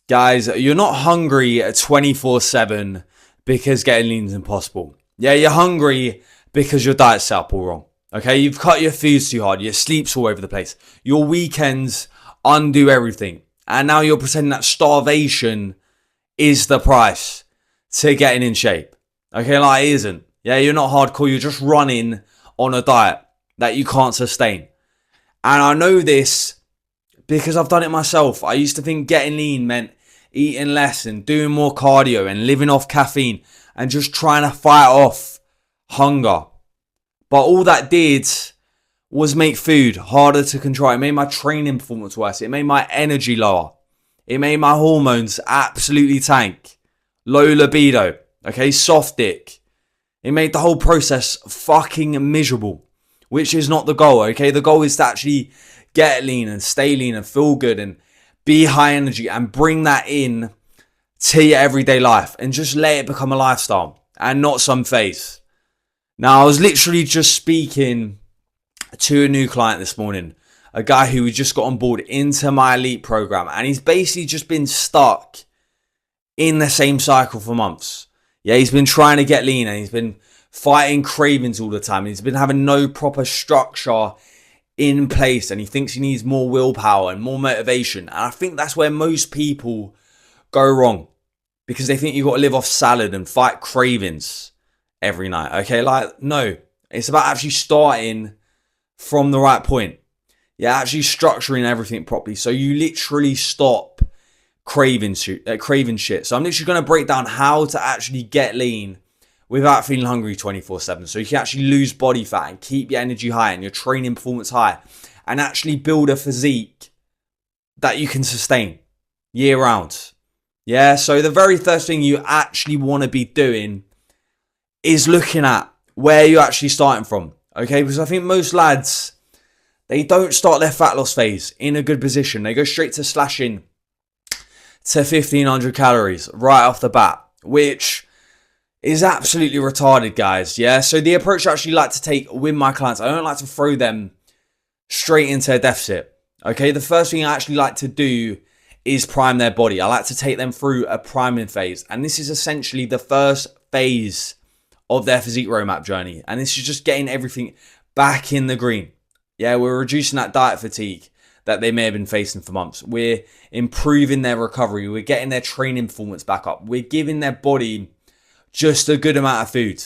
Guys, you're not hungry 24/7 because getting lean is impossible. Yeah, you're hungry because your diet's set up all wrong. Okay, you've cut your foods too hard, your sleep's all over the place, your weekends undo everything, and now you're pretending that starvation is the price to getting in shape. Okay, like it isn't. Yeah, you're not hardcore, you're just running on a diet that you can't sustain. And I know this because I've done it myself. I used to think getting lean meant eating less and doing more cardio and living off caffeine and just trying to fight off hunger. But all that did was make food harder to control. It made my training performance worse. It made my energy lower. It made my hormones absolutely tank. Low libido. Okay, soft dick. It made the whole process fucking miserable, which is not the goal. Okay, the goal is to actually get lean and stay lean and feel good and be high energy and bring that in to your everyday life and just let it become a lifestyle and not some phase. Now, I was literally just speaking to a new client this morning, a guy who just got on board into my elite program, and he's basically just been stuck in the same cycle for months. Yeah, he's been trying to get lean and he's been fighting cravings all the time. He's been having no proper structure in place and he thinks he needs more willpower and more motivation. And I think that's where most people go wrong, because they think you've got to live off salad and fight cravings every night. Okay, like, no, it's about actually starting from the right point. Yeah, actually structuring everything properly so you literally stop craving shit. So I'm literally going to break down how to actually get lean without feeling hungry 24/7. So you can actually lose body fat and keep your energy high and your training performance high and actually build a physique that you can sustain year round. Yeah, so the very first thing you actually want to be doing is looking at where you're actually starting from. Okay, because I think most lads, they don't start their fat loss phase in a good position. They go straight to slashing to 1,500 calories right off the bat, which is absolutely retarded, guys. Yeah, so the approach I actually like to take with my clients, I don't like to throw them straight into a deficit. Okay, the first thing I actually like to do is prime their body. I like to take them through a priming phase, and this is essentially the first phase of their physique roadmap journey, and this is just getting everything back in the green. Yeah, we're reducing that diet fatigue that they may have been facing for months. We're improving their recovery. We're getting their training performance back up. We're giving their body just a good amount of food.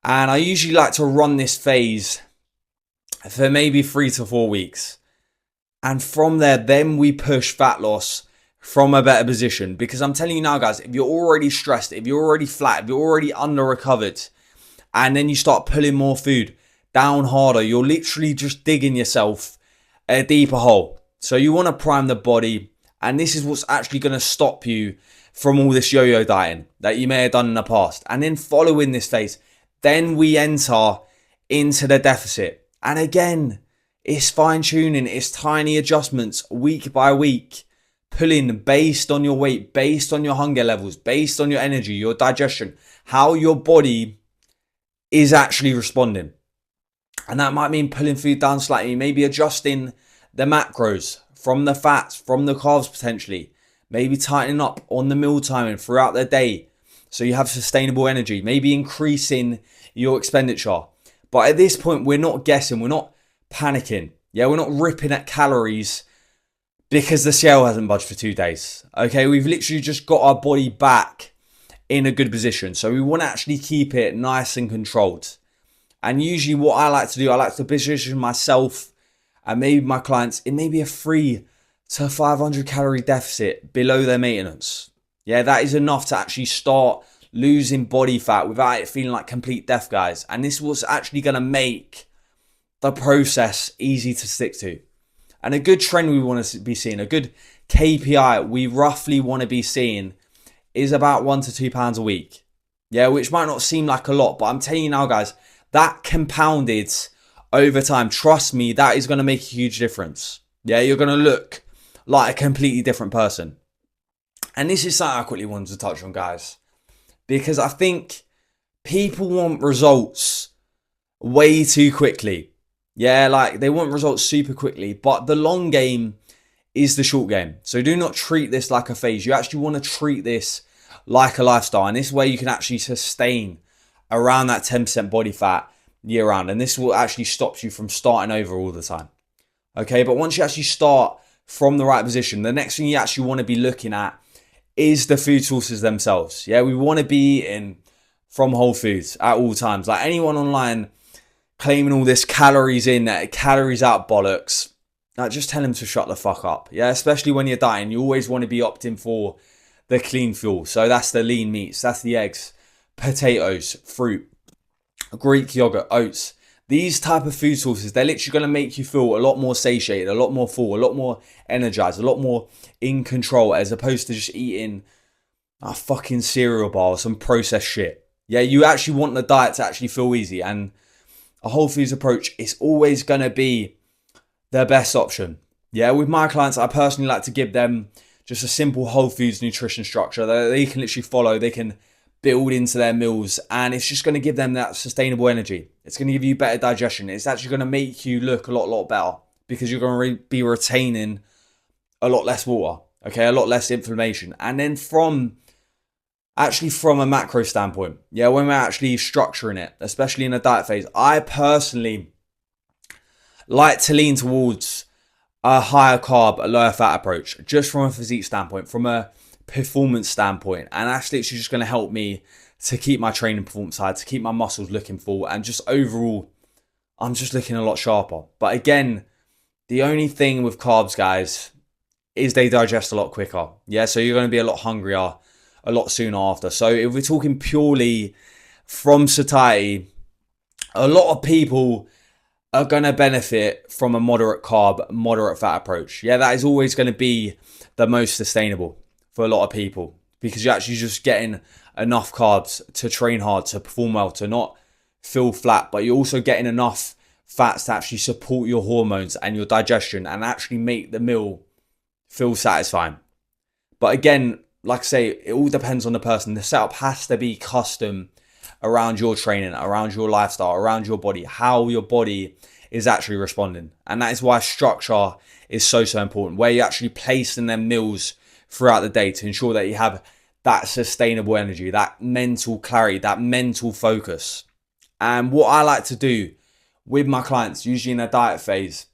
And I usually like to run this phase for maybe 3 to 4 weeks. And from there, then we push fat loss from a better position. Because I'm telling you now, guys, if you're already stressed, if you're already flat, if you're already under recovered, and then you start pulling more food down harder, you're literally just digging yourself a deeper hole. So you want to prime the body, and this is what's actually going to stop you from all this yo-yo dieting that you may have done in the past. And then following this phase, then we enter into the deficit. And again, it's fine-tuning, it's tiny adjustments week by week, pulling based on your weight, based on your hunger levels, based on your energy, your digestion, how your body is actually responding. And that might mean pulling food down slightly, maybe adjusting the macros from the fats, from the carbs potentially, maybe tightening up on the meal timing throughout the day so you have sustainable energy, maybe increasing your expenditure. But at this point, we're not guessing, we're not panicking. Yeah, we're not ripping at calories because the scale hasn't budged for 2 days. Okay, we've literally just got our body back in a good position. So we want to actually keep it nice and controlled. And usually what I like to do, I like to position myself and maybe my clients in maybe a 3 to 500 calorie deficit below their maintenance. Yeah, that is enough to actually start losing body fat without it feeling like complete death, guys. And this was actually going to make the process easy to stick to. And a good trend we want to be seeing, a good KPI we roughly want to be seeing is about 1 to 2 pounds a week. Yeah, which might not seem like a lot, but I'm telling you now, guys, that compounded over time, trust me, that is going to make a huge difference. Yeah, you're going to look like a completely different person. And this is something I quickly wanted to touch on, guys, because I think people want results way too quickly. Yeah, like they want results super quickly, but the long game is the short game. So do not treat this like a phase. You actually want to treat this like a lifestyle. And this way you can actually sustain around that 10% body fat year round. And this will actually stop you from starting over all the time. Okay, but once you actually start from the right position, the next thing you actually want to be looking at is the food sources themselves. Yeah, we want to be eating from whole foods at all times. Like anyone online claiming all this calories in, calories out bollocks, just tell them to shut the fuck up. Yeah, especially when you're dieting, you always want to be opting for the clean fuel. So that's the lean meats, that's the eggs, potatoes, fruit, Greek yogurt, oats. These type of food sources, they're literally going to make you feel a lot more satiated, a lot more full, a lot more energized, a lot more in control, as opposed to just eating a fucking cereal bar or some processed shit. Yeah, you actually want the diet to actually feel easy, and a whole foods approach is always going to be the best option. Yeah, with my clients, I personally like to give them just a simple whole foods nutrition structure that they can literally follow. They can build into their meals, and it's just going to give them that sustainable energy. It's going to give you better digestion. It's actually going to make you look a lot better, because you're going to be retaining a lot less water, okay, a lot less inflammation. And then from a macro standpoint, yeah, when we're actually structuring it, especially in a diet phase, I personally like to lean towards a higher carb, a lower fat approach, just from a physique standpoint, from a performance standpoint. And that's literally just going to help me to keep my training performance high, to keep my muscles looking full, and just overall, I'm just looking a lot sharper. But again, the only thing with carbs, guys, is they digest a lot quicker. Yeah, so you're going to be a lot hungrier a lot sooner after. So if we're talking purely from satiety, a lot of people are going to benefit from a moderate carb, moderate fat approach. Yeah, that is always going to be the most sustainable for a lot of people, because you're actually just getting enough carbs to train hard, to perform well, to not feel flat, but you're also getting enough fats to actually support your hormones and your digestion and actually make the meal feel satisfying. But again, like I say, it all depends on the person. The setup has to be custom around your training, around your lifestyle, around your body, how your body is actually responding. And that is why structure is so important, where you actually place in them meals throughout the day to ensure that you have that sustainable energy, that mental clarity, that mental focus. And what I like to do with my clients, usually in a diet phase,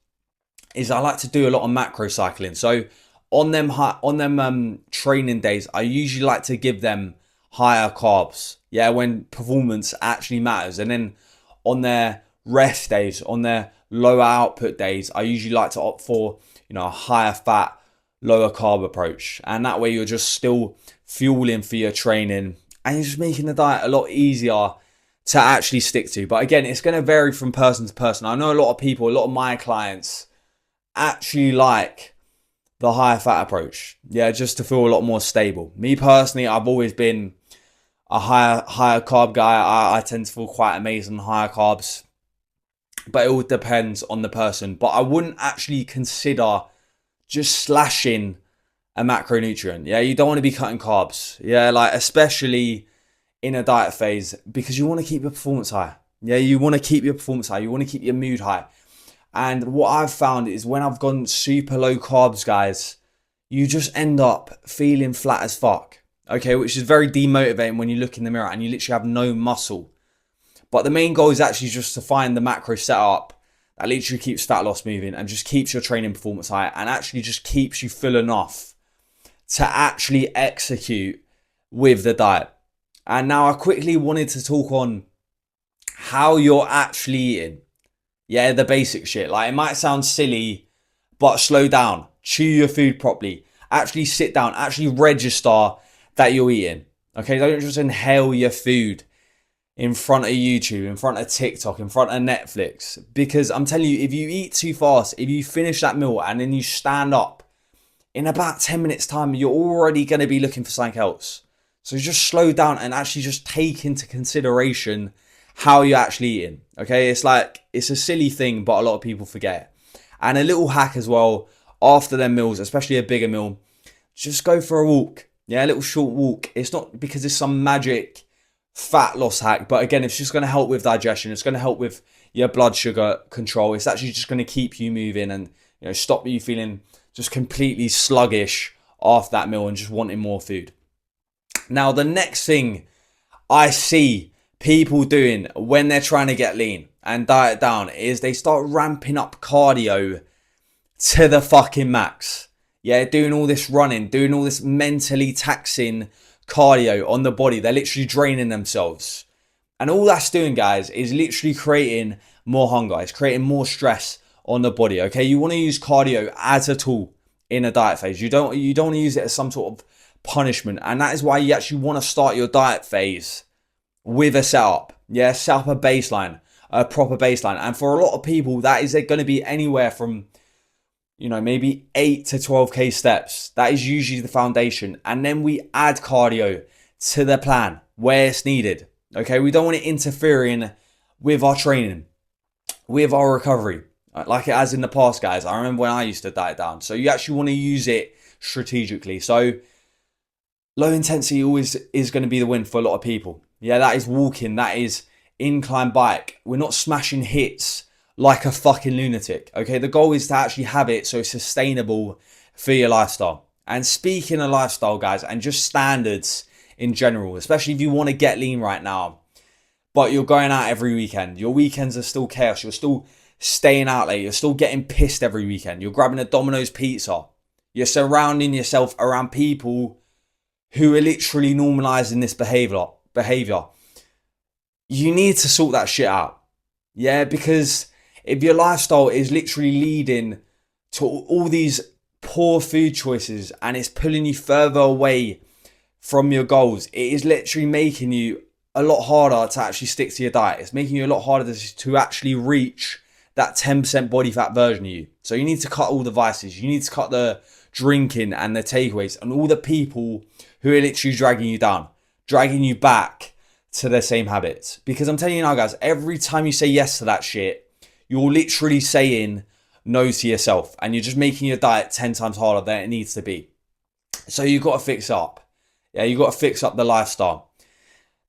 is I like to do a lot of macro cycling. So on them training days, I usually like to give them higher carbs, yeah, when performance actually matters. And then on their rest days, on their lower output days, I usually like to opt for, a higher fat, lower carb approach. And that way you're just still fueling for your training, and you're just making the diet a lot easier to actually stick to. But again, it's going to vary from person to person. I know a lot of people, a lot of my clients actually like the higher fat approach, yeah, just to feel a lot more stable. Me personally, I've always been a higher carb guy. I tend to feel quite amazing on higher carbs, but it all depends on the person. But I wouldn't actually consider just slashing a macronutrient. Yeah, you don't want to be cutting carbs. Yeah, like especially in a diet phase, because you want to keep your performance high. Yeah, you want to keep your performance high. You want to keep your mood high. And what I've found is when I've gone super low carbs, guys, you just end up feeling flat as fuck. Okay, which is very demotivating when you look in the mirror and you literally have no muscle. But the main goal is actually just to find the macro setup that literally keeps fat loss moving and just keeps your training performance high and actually just keeps you full enough to actually execute with the diet. And now I quickly wanted to talk on how you're actually eating. Yeah, the basic shit. Like, it might sound silly, but slow down. Chew your food properly. Actually sit down. Actually register that you're eating. Okay, don't just inhale your food in front of YouTube, in front of TikTok, in front of Netflix. Because I'm telling you, if you eat too fast, if you finish that meal and then you stand up, in about 10 minutes time, you're already going to be looking for something else. So just slow down and actually just take into consideration how you're actually eating. Okay, it's a silly thing, but a lot of people forget. And a little hack as well, after their meals, especially a bigger meal, just go for a walk. Yeah, a little short walk. It's not because it's some magic fat loss hack, but again, it's just going to help with digestion. It's going to help with your blood sugar control. It's actually just going to keep you moving and stop you feeling just completely sluggish after that meal and just wanting more food. Now, the next thing I see people doing when they're trying to get lean and diet down is they start ramping up cardio to the fucking max. Yeah, doing all this running, doing all this mentally taxing cardio on the body. They're literally draining themselves. And all that's doing, guys, is literally creating more hunger. It's creating more stress on the body, okay? You want to use cardio as a tool in a diet phase. You don't want to use it as some sort of punishment. And that is why you actually want to start your diet phase with a setup. Yeah, set up a baseline, a proper baseline. And for a lot of people, that is going to be anywhere from, maybe 8 to 12k steps. That is usually the foundation. And then we add cardio to the plan where it's needed. Okay, we don't want it interfering with our training, with our recovery, like it has in the past, guys. I remember when I used to diet down. So you actually want to use it strategically. So low intensity always is going to be the win for a lot of people. Yeah, that is walking, that is incline bike. We're not smashing hits like a fucking lunatic. Okay, the goal is to actually have it so it's sustainable for your lifestyle. And speaking of lifestyle, guys, and just standards in general, especially if you want to get lean right now, but you're going out every weekend, your weekends are still chaos, you're still staying out late, you're still getting pissed every weekend, you're grabbing a Domino's pizza, you're surrounding yourself around people who are literally normalizing this behavior. You need to sort that shit out. Yeah, because if your lifestyle is literally leading to all these poor food choices and it's pulling you further away from your goals, it is literally making you a lot harder to actually stick to your diet. It's making you a lot harder to actually reach that 10% body fat version of you. So you need to cut all the vices. You need to cut the drinking and the takeaways and all the people who are literally dragging you down, dragging you back to the same habits. Because I'm telling you now, guys, every time you say yes to that shit, you're literally saying no to yourself and you're just making your diet 10 times harder than it needs to be. So you've got to fix up. Yeah, you've got to fix up the lifestyle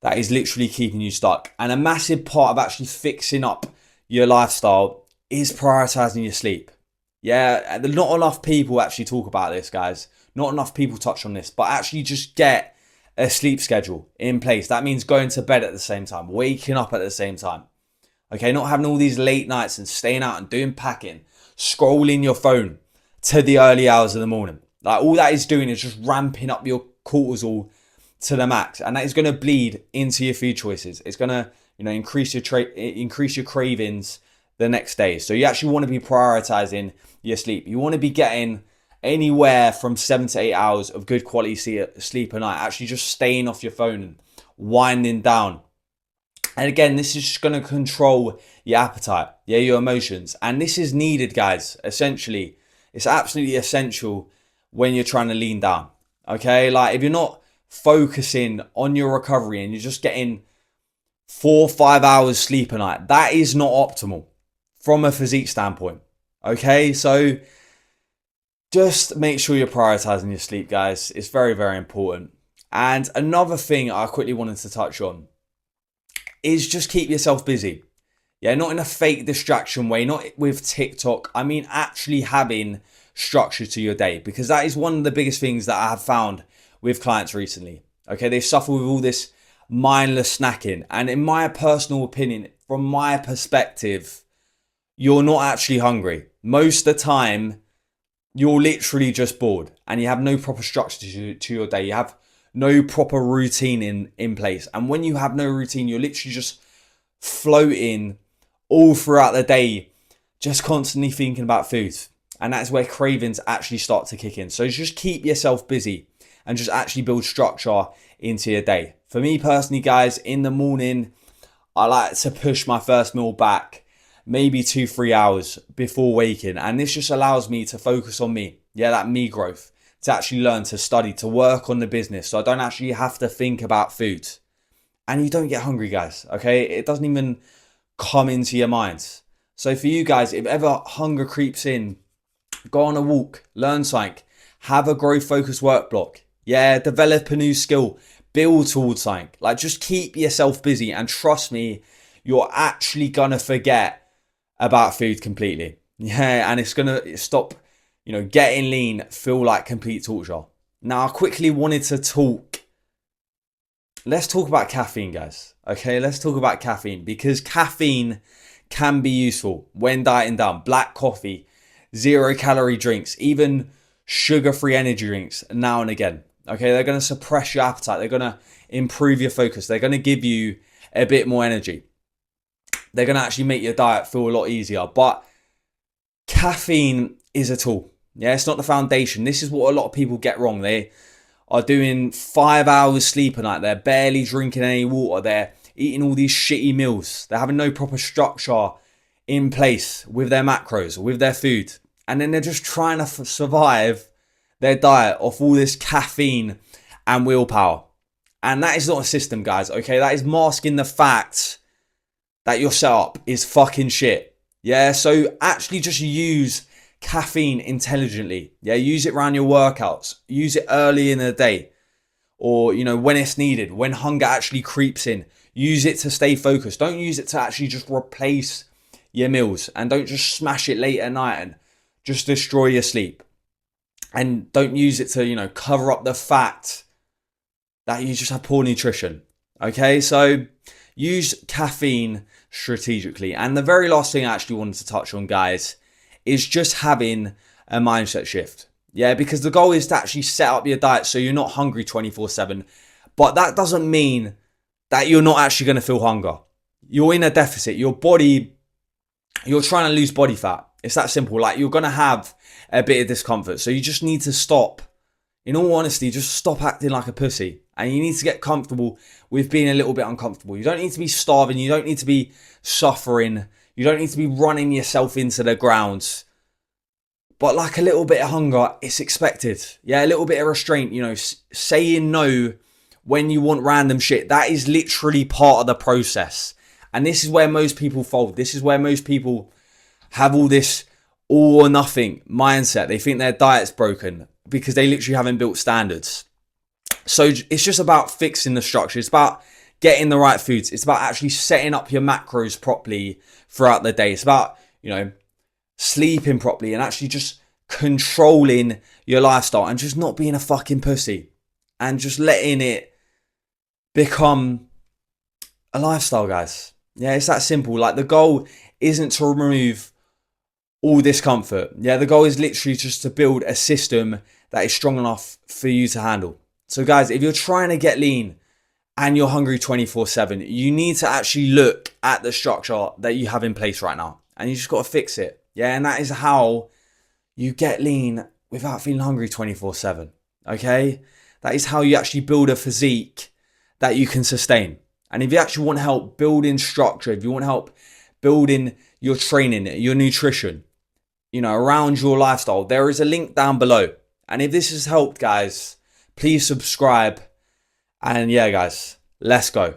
that is literally keeping you stuck. And a massive part of actually fixing up your lifestyle is prioritizing your sleep. Yeah, not enough people actually talk about this, guys. Not enough people touch on this, but actually just get a sleep schedule in place. That means going to bed at the same time, waking up at the same time. Okay, not having all these late nights and staying out and doing packing, scrolling your phone to the early hours of the morning. Like all that is doing is just ramping up your cortisol to the max, and that is going to bleed into your food choices. It's going to, increase your cravings the next day. So you actually want to be prioritizing your sleep. You want to be getting anywhere from 7 to 8 hours of good quality sleep a night. Actually, just staying off your phone and winding down. And again, this is just going to control your appetite, your emotions. And this is needed, guys. Essentially, it's absolutely essential when you're trying to lean down. Okay, like if you're not focusing on your recovery and you're just getting 4 or 5 hours sleep a night, that is not optimal from a physique standpoint. Okay, so just make sure you're prioritizing your sleep, guys. It's very, very important. And another thing I quickly wanted to touch on is just keep yourself busy. Yeah, not in a fake distraction way, not with TikTok. I mean, actually having structure to your day, because that is one of the biggest things that I have found with clients recently. Okay, they suffer with all this mindless snacking. And in my personal opinion, from my perspective, you're not actually hungry. Most of the time, you're literally just bored and you have no proper structure to your day. You have no proper routine in place. And when you have no routine, you're literally just floating all throughout the day, just constantly thinking about food. And that's where cravings actually start to kick in. So just keep yourself busy and just actually build structure into your day. For me personally, guys, in the morning, I like to push my first meal back maybe 2-3 hours before waking. And this just allows me to focus on me. Yeah, that me growth, to actually learn, to study, to work on the business. So I don't actually have to think about food. And you don't get hungry, guys, okay? It doesn't even come into your minds. So for you guys, if ever hunger creeps in, go on a walk, learn something, have a growth focused work block. Yeah, develop a new skill, build towards something. Like just keep yourself busy and trust me, you're actually gonna forget about food completely. Yeah, and it's gonna stop, getting lean feel like complete torture. Now, I quickly wanted to talk. Let's talk about caffeine, guys. Okay, let's talk about caffeine because caffeine can be useful when dieting down. Black coffee, 0 calorie drinks, even sugar-free energy drinks now and again. Okay, they're going to suppress your appetite. They're going to improve your focus. They're going to give you a bit more energy. They're going to actually make your diet feel a lot easier. But caffeine is a tool. Yeah, it's not the foundation. This is what a lot of people get wrong. They are doing 5 hours sleep a night. They're barely drinking any water. They're eating all these shitty meals. They're having no proper structure in place with their macros, with their food. And then they're just trying to survive their diet off all this caffeine and willpower. And that is not a system, guys, okay? That is masking the fact that your setup is fucking shit. Yeah, so actually just use caffeine intelligently. Yeah, use it around your workouts. Use it early in the day or, when it's needed, when hunger actually creeps in. Use it to stay focused. Don't use it to actually just replace your meals, and don't just smash it late at night and just destroy your sleep. And don't use it to, cover up the fact that you just have poor nutrition. Okay, so use caffeine strategically. And the very last thing I actually wanted to touch on, guys, is just having a mindset shift. Yeah, because the goal is to actually set up your diet so you're not hungry 24/7. But that doesn't mean that you're not actually going to feel hunger. You're in a deficit. Your body, you're trying to lose body fat. It's that simple. Like, you're going to have a bit of discomfort. So you just need to stop. In all honesty, just stop acting like a pussy. And you need to get comfortable with being a little bit uncomfortable. You don't need to be starving. You don't need to be suffering. You don't need to be running yourself into the ground. But like a little bit of hunger, it's expected. Yeah, a little bit of restraint. Saying no when you want random shit. That is literally part of the process. And this is where most people fold. This is where most people have all this all or nothing mindset. They think their diet's broken because they literally haven't built standards. So it's just about fixing the structure. It's about getting the right foods. It's about actually setting up your macros properly throughout the day. It's about, sleeping properly and actually just controlling your lifestyle and just not being a fucking pussy and just letting it become a lifestyle, guys. Yeah, it's that simple. Like, the goal isn't to remove all discomfort. Yeah, the goal is literally just to build a system that is strong enough for you to handle. So guys, if you're trying to get lean and you're hungry 24/7, you need to actually look at the structure that you have in place right now. And you just got to fix it. Yeah, and that is how you get lean without feeling hungry 24/7. Okay? That is how you actually build a physique that you can sustain. And if you actually want help building structure, if you want help building your training, your nutrition, around your lifestyle, there is a link down below. And if this has helped, guys, please subscribe. And yeah, guys, let's go.